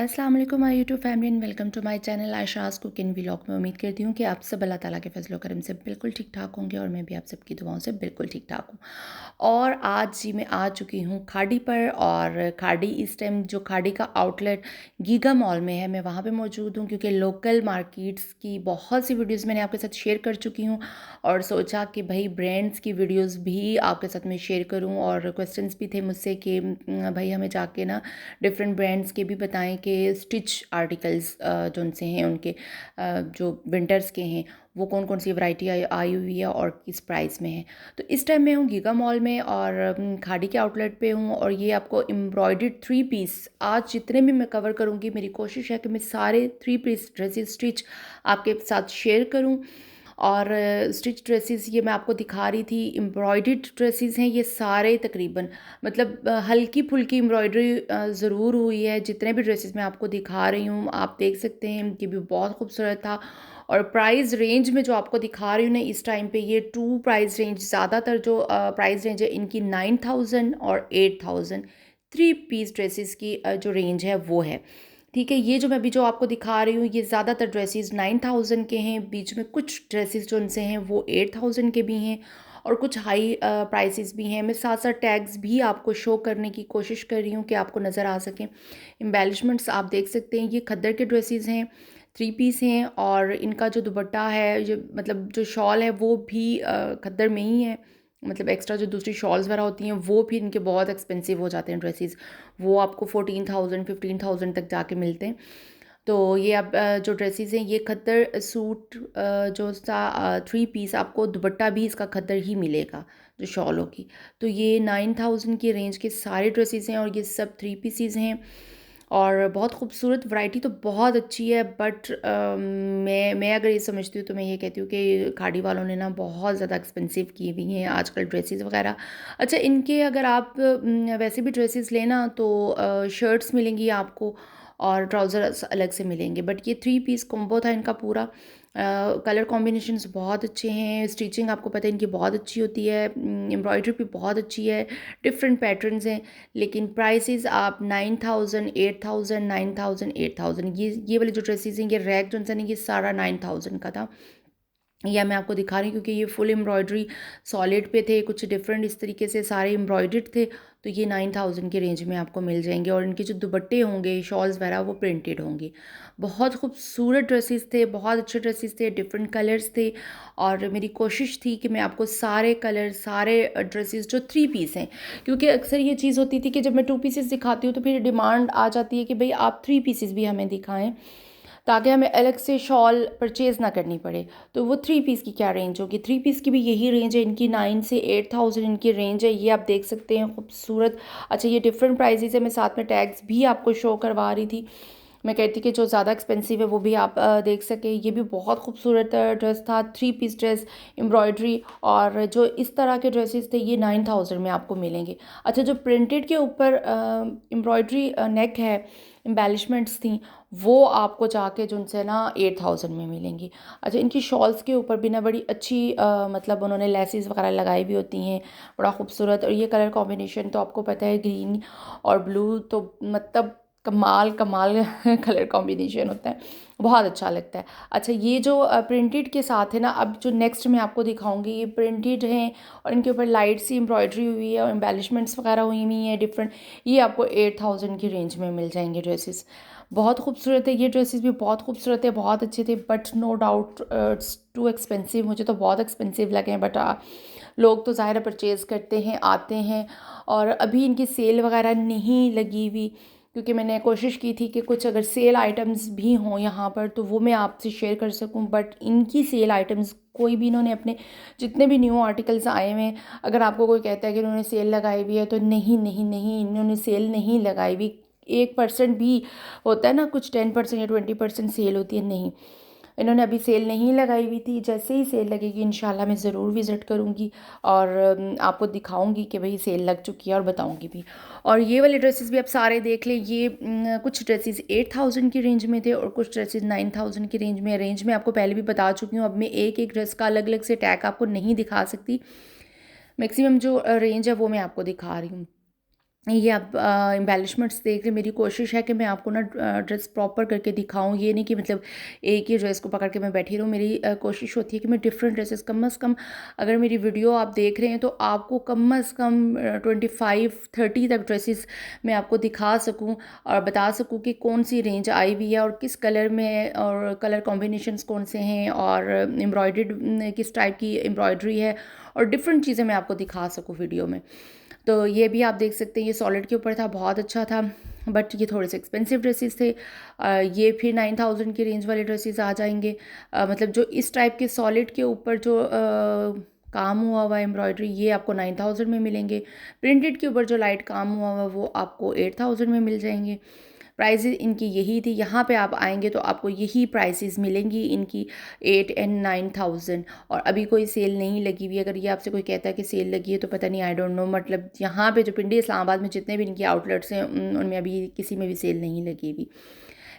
अस्सलाम वालेकुम my YouTube family and welcome to my channel Ayesha's cooking vlog में। उम्मीद करती हूँ कि आप सब अल्लाह ताला के फजल करम से बिल्कुल ठीक ठाक होंगे और मैं भी आप सबकी दुआओं से बिल्कुल ठीक ठाक हूँ। और आज जी मैं आ चुकी हूँ खाड़ी पर, और खाड़ी इस टाइम जो खाड़ी का आउटलेट गीगा मॉल में है, मैं वहाँ पे मौजूद हूँ क्योंकि लोकल मार्केट्स की बहुत सी वीडियोज़ मैंने आपके साथ शेयर कर चुकी हूँ और सोचा कि भाई ब्रांड्स की वीडियोज़ भी आपके साथ मैं शेयर करूँ। और क्वेश्चंस भी थे मुझसे कि भाई हमें जाके ना डिफरेंट ब्रांड्स के भी बताएं कि स्टिच आर्टिकल्स जो उनसे हैं उनके जो विंटर्स के हैं वो कौन कौन सी वैरायटी आई हुई है और किस प्राइस में है। तो इस टाइम मैं हूँ गीगा मॉल में और खाड़ी के आउटलेट पे हूँ, और ये आपको एम्ब्रॉयडर्ड 3 पीस आज जितने भी मैं कवर करूँगी, मेरी कोशिश है कि मैं सारे 3 पीस ड्रेसेस स्टिच आपके साथ शेयर करूँ। और स्टिच ड्रेसेस ये मैं आपको दिखा रही थी, एम्ब्रॉयडर्ड ड्रेसेस हैं ये सारे तकरीबन, मतलब हल्की फुल्की एम्ब्रॉयडरी ज़रूर हुई है। जितने भी ड्रेसेस मैं आपको दिखा रही हूँ आप देख सकते हैं कि भी बहुत खूबसूरत था। और प्राइस रेंज में जो आपको दिखा रही हूँ ना इस टाइम पे, ये टू प्राइस रेंज, ज़्यादातर जो प्राइस रेंज है इनकी 9,000 और 8,000 3 पीस ड्रेसेस की जो रेंज है वो है। ठीक है, ये जो मैं अभी जो आपको दिखा रही हूँ ये ज़्यादातर ड्रेसेस 9,000 के हैं, बीच में कुछ ड्रेसेस जो उनसे हैं वो 8,000 के भी हैं और कुछ हाई प्राइसेस भी हैं। मैं साथ साथ टैग्स भी आपको शो करने की कोशिश कर रही हूँ कि आपको नज़र आ सकें। एम्बेलिशमेंट्स आप देख सकते हैं, ये खद्दर के ड्रेसेस हैं, 3 पीस हैं, और इनका जो दुपट्टा है जो मतलब जो शॉल है वो भी खद्दर में ही है। मतलब एक्स्ट्रा जो दूसरी शॉल्स वगैरह होती हैं वो भी इनके बहुत एक्सपेंसिव हो जाते हैं ड्रेसेस, वो आपको 14,000 15,000 तक जाके मिलते हैं। तो ये अब जो ड्रेसेस हैं ये खद्दर सूट जो सा 3 पीस, आपको दुपट्टा भी इसका खद्दर ही मिलेगा जो शॉल होगी। तो ये 9,000 की रेंज के सारे ड्रेसेस हैं और ये सब 3 पीसेस हैं और बहुत खूबसूरत वैरायटी तो बहुत अच्छी है। बट मैं अगर ये समझती हूँ तो मैं ये कहती हूँ कि खाड़ी वालों ने ना बहुत ज़्यादा एक्सपेंसिव की हुई हैं आजकल ड्रेसेस वगैरह। अच्छा, इनके अगर आप वैसे भी ड्रेसेस लेना तो शर्ट्स मिलेंगी आपको और ट्राउज़र्स अलग से मिलेंगे, बट ये 3 पीस कॉम्बो था इनका पूरा। कलर कॉम्बिनेशंस बहुत अच्छे हैं, स्टिचिंग आपको पता है इनकी बहुत अच्छी होती है, एम्ब्रॉयडरी भी बहुत अच्छी है, डिफरेंट पैटर्न्स हैं। लेकिन प्राइसेस आप 9,000 8,000 9,000 8,000, ये वाले जो ड्रेसेस हैं ये रैक जो है ये सारा 9,000 का था। या मैं आपको दिखा रही हूँ क्योंकि ये फुल एम्ब्रॉयडरी सॉलिड पे थे, कुछ डिफरेंट इस तरीके से सारे एम्ब्रॉयडर्ड थे। तो ये 9,000 के रेंज में आपको मिल जाएंगे और इनके जो दुपट्टे होंगे शॉल्स वगैरह वो प्रिंटेड होंगे। बहुत खूबसूरत ड्रेसेस थे, बहुत अच्छे ड्रेसेस थे, डिफरेंट कलर्स थे। और मेरी कोशिश थी कि मैं आपको सारे कलर सारे ड्रेसेस जो 3 पीस हैं, क्योंकि अक्सर ये चीज़ होती थी कि जब मैं 2 पीसेस दिखाती हूँ तो फिर डिमांड आ जाती है कि भाई आप 3 पीसेस भी हमें दिखाएं ताकि हमें अलग से शॉल परचेज़ ना करनी पड़े। तो वो 3 पीस की क्या रेंज होगी, 3 पीस की भी यही रेंज है, इनकी 9 से 8,000 इनकी रेंज है, ये आप देख सकते हैं खूबसूरत। अच्छा, ये डिफरेंट प्राइजेज़ है, मैं साथ में टैग्स भी आपको शो करवा रही थी। मैं कहती कि जो ज़्यादा एक्सपेंसिव है वो भी आप देख सकें। ये भी बहुत खूबसूरत ड्रेस था, 3 पीस ड्रेस, एम्ब्रॉयडरी, और जो इस तरह के ड्रेसेस थे ये 9,000 में आपको मिलेंगे। अच्छा, जो प्रिंटेड के ऊपर एम्ब्रॉयडरी नेक है, एम्बेलिशमेंट्स थी, वो आपको जाके जो उनसे ना 8,000 में मिलेंगी। अच्छा, इनकी शॉल्स के ऊपर भी ना बड़ी अच्छी मतलब उन्होंने लेसेस वगैरह लगाई हुई होती हैं, बड़ा खूबसूरत। और ये कलर कॉम्बिनेशन तो आपको पता है, ग्रीन और ब्लू, तो मतलब कमाल कमाल कलर कॉम्बिनेशन होता है, बहुत अच्छा लगता है। अच्छा, ये जो प्रिंटेड के साथ है ना, अब जो नेक्स्ट मैं आपको दिखाऊंगी ये प्रिंटेड हैं और इनके ऊपर लाइट सी एम्ब्रॉयडरी हुई है और एम्बेलिशमेंट्स वगैरह हुई हुई हैं डिफरेंट। ये आपको 8,000 की रेंज में मिल जाएंगे ड्रेसेस। बहुत खूबसूरत है, ये ड्रेसेस भी बहुत खूबसूरत है, बहुत अच्छे थे, but no doubt it's too expensive, मुझे तो बहुत एक्सपेंसिव लगे हैं। बट लोग तो ज़ाहिर परचेज़ करते हैं, आते हैं। और अभी इनकी सेल वगैरह नहीं लगी हुई, क्योंकि मैंने कोशिश की थी कि कुछ अगर सेल आइटम्स भी हों यहाँ पर तो वो मैं आपसे शेयर कर सकूँ, बट इनकी सेल आइटम्स कोई भी, इन्होंने अपने जितने भी न्यू आर्टिकल्स आए हुए हैं, अगर आपको कोई कहता है कि उन्होंने सेल लगाई हुई है तो नहीं नहीं नहीं, इन्होंने सेल नहीं लगाई हुई। 1% भी होता है ना, कुछ 10% या 20% सेल होती है, नहीं, इन्होंने अभी सेल नहीं लगाई हुई थी। जैसे ही सेल लगेगी इंशाल्लाह मैं ज़रूर विज़िट करूँगी और आपको दिखाऊँगी कि भाई सेल लग चुकी है और बताऊँगी भी। और ये वाले ड्रेसेस भी आप सारे देख लें, ये कुछ ड्रेसेस 8,000 की रेंज में थे और कुछ ड्रेसेस 9,000 की रेंज में आपको पहले भी बता चुकी हूँ। अब मैं एक एक ड्रेस का अलग अलग से टैग आपको नहीं दिखा सकती, मैक्सिमम जो रेंज है वो मैं आपको दिखा रही हूँ। ये आप एम्बेलिशमेंट्स देख रहे, मेरी कोशिश है कि मैं आपको ना ड्रेस प्रॉपर करके दिखाऊं। ये नहीं कि मतलब एक ही ड्रेस को पकड़ के मैं बैठी रहूं। मेरी कोशिश होती है कि मैं डिफरेंट ड्रेसेस कम से कम, अगर मेरी वीडियो आप देख रहे हैं तो आपको कम से कम 25-30 तक ड्रेसेस मैं आपको दिखा सकूं और बता सकूं कि कौन सी रेंज आई हुई है और किस कलर में है और कलर कॉम्बिनेशंस कौन से हैं और एम्ब्रॉयडर्ड किस टाइप की एम्ब्रॉयडरी है और डिफरेंट चीज़ें मैं आपको दिखा सकूँ वीडियो में। तो ये भी आप देख सकते हैं, ये सॉलिड के ऊपर था, बहुत अच्छा था, बट ये थोड़े से एक्सपेंसिव ड्रेसेस थे। ये फिर 9000 की रेंज वाले ड्रेसेस आ जाएंगे। मतलब जो इस टाइप के सॉलिड के ऊपर जो काम हुआ हुआ एम्ब्रॉयडरी, ये आपको 9000 में मिलेंगे। प्रिंटेड के ऊपर जो लाइट काम हुआ हुआ वो आपको 8000 में मिल जाएंगे। प्राइसेस इनकी यही थी। यहाँ पे आप आएंगे तो आपको यही प्राइसेस मिलेंगी इनकी, 8 and 9000। और अभी कोई सेल नहीं लगी हुई। अगर ये आपसे कोई कहता है कि सेल लगी है तो पता नहीं, आई डोंट नो। मतलब यहाँ पे जो पिंडी इस्लामाबाद में जितने भी इनके आउटलेट्स हैं उनमें अभी किसी में भी सेल नहीं लगी हुई।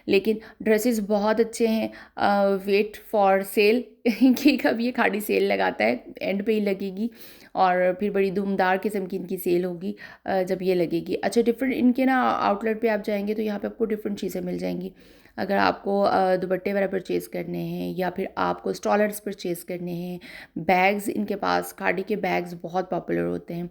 लेकिन ड्रेसेस बहुत अच्छे हैं। वेट फॉर सेल कि कब ये खाड़ी सेल लगाता है, एंड पे ही लगेगी और फिर बड़ी धूमदार किस्म की इनकी सेल होगी जब ये लगेगी। अच्छा, डिफरेंट इनके ना आउटलेट पे आप जाएंगे तो यहाँ पे आपको डिफरेंट चीज़ें मिल जाएंगी। अगर आपको दुपट्टे वगैरह परचेज़ करने हैं या फिर आपको स्टॉलर्स परचेज़ करने हैं, बैग्स इनके पास खाड़ी के बैग्स बहुत पॉपुलर होते हैं।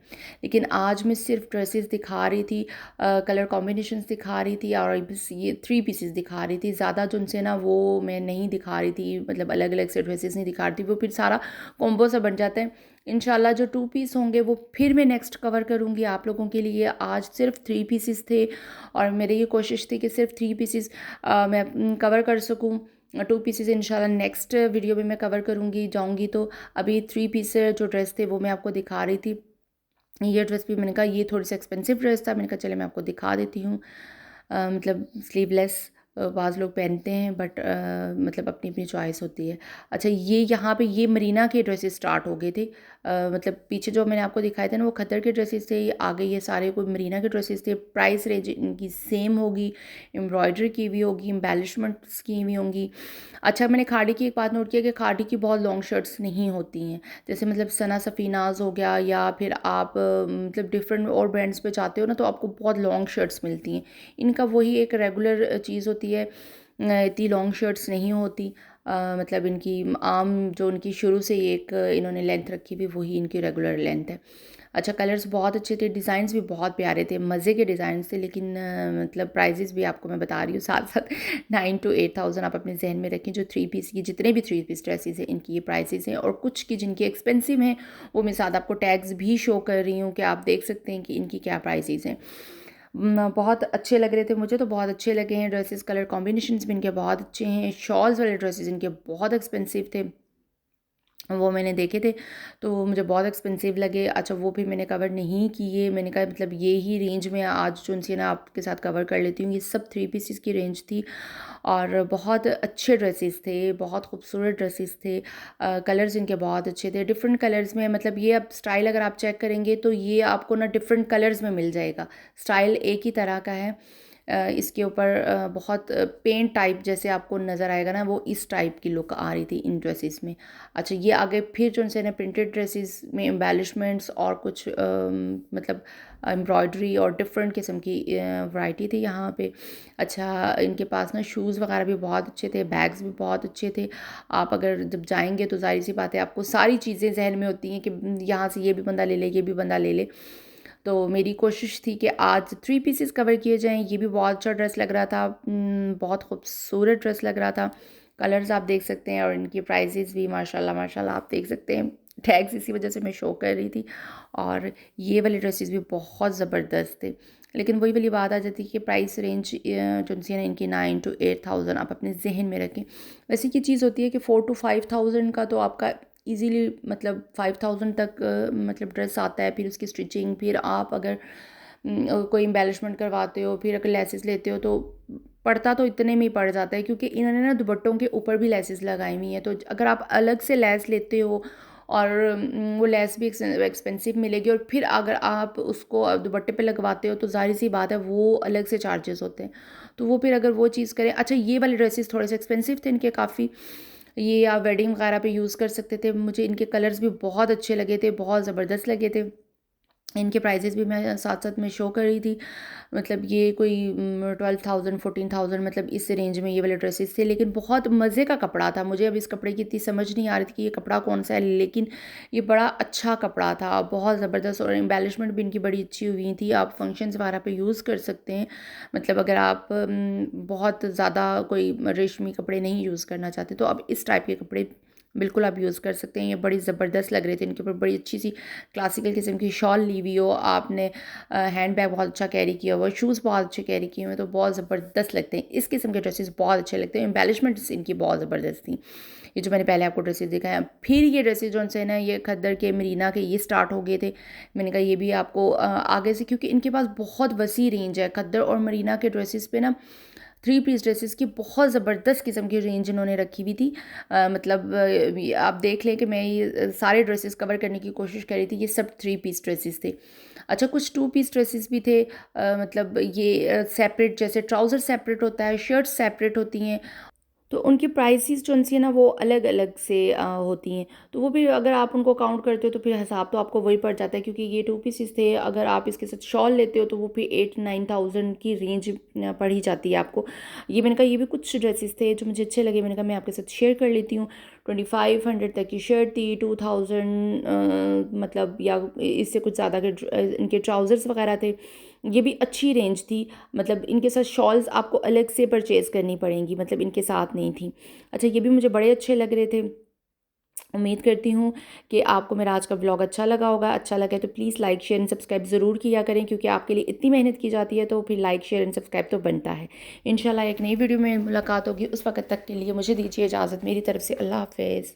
लेकिन आज मैं सिर्फ ड्रेसेस दिखा रही थी, कलर कॉम्बिनेशंस दिखा रही थी और बस ये 3 पीसेस दिखा रही थी। ज़्यादा जो उनसे ना वो मैं नहीं दिखा रही थी, मतलब अलग अलग से ड्रेसेस नहीं दिखा रही थी, वो फिर सारा कॉम्बो सा बन जाता है। इंशाल्लाह जो 2 पीस होंगे वो फिर मैं नेक्स्ट कवर करूँगी आप लोगों के लिए। आज सिर्फ 3 पीसेस थे और मेरी ये कोशिश थी कि सिर्फ 3 पीसेस मैं कवर कर सकूँ। 2 पीसेस इंशाल्लाह नेक्स्ट वीडियो में मैं कवर करूँगी जाऊँगी तो। अभी 3 पीस जो ड्रेस थे वो मैं आपको दिखा रही थी। ये ड्रेस भी मैंने कहा ये थोड़ी सी एक्सपेंसिव ड्रेस था, मैंने कहा चले मैं आपको दिखा देती हूँ। मतलब स्लीवलेस बाज़ लोग पहनते हैं, बट मतलब अपनी अपनी चॉइस होती है। अच्छा, ये यहाँ पे ये मरीना के ड्रेसेस स्टार्ट हो गए थे। मतलब पीछे जो मैंने आपको दिखाए थे ना वो खद्दर के ड्रेसेस थे, आगे ये सारे कोई मरीना के ड्रेसेस थे। प्राइस रेंज इनकी सेम होगी, एम्ब्रॉयडरी की हुई होगी, एम्बेलिशमेंट्स की हुई होंगी। अच्छा, मैंने खाड़ी की एक बात नोट किया कि खाड़ी की बहुत लॉन्ग शर्ट्स नहीं होती हैं। जैसे मतलब सना सफ़ीनाज हो गया या फिर आप मतलब डिफरेंट और ब्रांड्स पे जाते हो ना तो आपको बहुत लॉन्ग शर्ट्स मिलती हैं। इनका वही एक रेगुलर चीज़ होती है, इतनी लॉन्ग शर्ट्स नहीं होती। मतलब इनकी आम जो इनकी शुरू से एक इन्होंने लेंथ रखी हुई वही इनकी रेगुलर लेंथ है। अच्छा, कलर्स बहुत अच्छे थे, डिज़ाइंस भी बहुत प्यारे थे, मज़े के डिज़ाइंस थे। लेकिन मतलब प्राइजेज़ भी आपको मैं बता रही हूँ साथ साथ 9 to 8000 आप अपने जहन में रखें। जो 3 पीस की जितने भी 3 पीस ड्रेसेस हैं इनकी ये प्राइसेस हैं। और कुछ की जिनकी एक्सपेंसिव हैं वो मैं साथ आपको टैग्स भी शो कर रही हूँ कि आप देख सकते हैं कि इनकी क्या प्राइसेस हैं। बहुत अच्छे लग रहे थे, मुझे तो बहुत अच्छे लगे हैं ड्रेसेस। कलर कॉम्बिनेशंस भी इनके बहुत अच्छे हैं। शॉल्स वाले ड्रेसेस इनके बहुत एक्सपेंसिव थे, वो मैंने देखे थे तो मुझे बहुत एक्सपेंसिव लगे। अच्छा, वो भी मैंने कवर नहीं किए। मैंने कहा मतलब ये ही रेंज में आज जो उनसे ना आपके साथ कवर कर लेती हूँ। ये सब 3 पीसेस की रेंज थी और बहुत अच्छे ड्रेसेस थे, बहुत खूबसूरत ड्रेसेस थे। कलर्स इनके बहुत अच्छे थे, डिफरेंट कलर्स में। मतलब ये अब स्टाइल अगर आप चेक करेंगे तो ये आपको ना डिफरेंट कलर्स में मिल जाएगा। स्टाइल एक ही तरह का है। इसके ऊपर बहुत पेंट टाइप जैसे आपको नज़र आएगा ना, वो इस टाइप की लुक आ रही थी इन ड्रेसेस में। अच्छा, ये आगे फिर जो उनसे ना प्रिंटेड ड्रेसेस में एम्बेलिशमेंट्स और कुछ मतलब एम्ब्रॉयडरी और डिफरेंट किस्म की वैरायटी थी यहाँ पे। अच्छा, इनके पास ना शूज़ वगैरह भी बहुत अच्छे थे, बैग्स भी बहुत अच्छे थे। आप अगर जब जाएंगे तो ज़ाहिर सी बात है आपको सारी चीज़ें जहन में होती हैं कि यहाँ से ये भी बंदा ले ले, ये भी बंदा ले ले। तो मेरी कोशिश थी कि आज 3 पीसेस कवर किए जाएँ। ये भी बहुत अच्छा ड्रेस लग रहा था, बहुत खूबसूरत ड्रेस लग रहा था। कलर्स आप देख सकते हैं और इनकी प्राइसेस भी माशाल्लाह माशाल्लाह आप देख सकते हैं। टैग्स इसी वजह से मैं शो कर रही थी। और ये वाले ड्रेसेस भी बहुत ज़बरदस्त थे। लेकिन वही वाली बात आ जाती है कि प्राइस रेंज जो सी ना इनकी 9 to 8000 आप अपने जहन में रखें। वैसे ये चीज़ होती है कि 4 to 5000 का तो आपका इजीली मतलब 5000 तक मतलब ड्रेस आता है। फिर उसकी स्टिचिंग, फिर आप अगर कोई एम्बेलिशमेंट करवाते हो, फिर अगर लेसेस लेते हो तो पड़ता तो इतने में ही पड़ जाता है, क्योंकि इन्होंने ना दुपट्टों के ऊपर भी लेसेस लगाई हुई हैं। तो अगर आप अलग से लेस लेते हो और वो लेस भी एक्सपेंसिव मिलेगी और फिर अगर आप उसको दुपट्टे पे लगवाते हो तो ज़ाहिर सी बात है वो अलग से चार्जेस होते हैं। तो वो फिर अगर वो चीज़ करें। अच्छा, ये वाले ड्रेसेस थोड़े से एक्सपेंसिव थे इनके काफ़ी। ये आप वेडिंग वगैरह पे यूज़ कर सकते थे। मुझे इनके कलर्स भी बहुत अच्छे लगे थे, बहुत ज़बरदस्त लगे थे। इनके प्राइजेज़ भी मैं साथ-साथ में शो कर रही थी। मतलब ये कोई 12,000 14,000 मतलब इस रेंज में ये वाले ड्रेसेस थे, लेकिन बहुत मज़े का कपड़ा था। मुझे अब इस कपड़े की इतनी समझ नहीं आ रही थी कि ये कपड़ा कौन-सा है, लेकिन ये बड़ा अच्छा कपड़ा था, बहुत ज़बरदस्त, और एम्बेलिशमेंट भी इनकी बड़ी अच्छी हुई थी। आप फंक्शंस वगैरह पे यूज़ कर सकते हैं। मतलब अगर आप बहुत ज़्यादा कोई रेशमी कपड़े नहीं यूज़ करना चाहते, तो अब इस टाइप के कपड़े बिल्कुल आप यूज़ कर सकते हैं। ये बड़ी ज़बरदस्त लग रहे थे। इनके ऊपर बड़ी अच्छी-सी क्लासिकल किस्म की शॉल ली हुई हो, आपने हैंड बैग बहुत अच्छा कैरी किया हुआ, शूज़ बहुत अच्छे कैरी किए हुए हैं, तो बहुत ज़बरदस्त लगते हैं। इस किस्म के ड्रेसेस बहुत अच्छे लगते हैं। एम्बेलिशमेंट्स इनकी बहुत ज़बरदस्त थी। ये जो मैंने पहले आपको ड्रेसेस दिखाया, फिर ये ड्रेसेस जो से ना ये खद्दर के, मरीना के, ये स्टार्ट हो गए थे। मैंने कहा ये भी आपको आगे से, क्योंकि इनके पास बहुत वसी रेंज है। खद्दर और मरीना के ड्रेसेस पे ना थ्री पीस ड्रेसेस की बहुत ज़बरदस्त किस्म की रेंज इन्होंने रखी हुई थी। मतलब आप देख लें कि मैं ये सारे ड्रेसेस कवर करने की कोशिश कर रही थी। ये सब थ्री पीस ड्रेसेस थे। अच्छा, कुछ टू पीस ड्रेसेस भी थे। मतलब ये सेपरेट, जैसे ट्राउज़र सेपरेट होता है, शर्ट्स सेपरेट होती हैं, तो उनकी प्राइसेस जो उनसी है ना वो अलग-अलग से होती हैं। तो वो भी अगर आप उनको काउंट करते हो तो फिर हिसाब तो आपको वही पड़ जाता है, क्योंकि ये टू पीसेस थे। अगर आप इसके साथ शॉल लेते हो तो वो फिर 8-9,000 की रेंज पड़ ही जाती है आपको। ये मैंने कहा ये भी कुछ ड्रेसेस थे जो मुझे अच्छे लगे, मैंने कहा मैं आपके साथ शेयर कर लेती हूँ। 2500 तक की शर्ट थी, 2000 मतलब या इससे कुछ ज़्यादा के इनके ट्राउज़र्स वगैरह थे। ये भी अच्छी रेंज थी। मतलब इनके साथ शॉल्स आपको अलग से परचेज़ करनी पड़ेंगी, मतलब इनके साथ नहीं थी। अच्छा, ये भी मुझे बड़े अच्छे लग रहे थे। उम्मीद करती हूँ कि आपको मेरा आज का व्लॉग अच्छा लगा होगा। अच्छा लगे तो please like, share and subscribe ज़रूर किया करें, क्योंकि आपके लिए इतनी मेहनत की जाती है तो फिर लाइक, शेयर एंड सब्सक्राइब तो बनता है। इंशाल्लाह एक नई वीडियो में मुलाकात होगी। उस वक़्त तक के लिए मुझे दीजिए इजाज़त। मेरी तरफ से अल्लाह हाफ़िज़।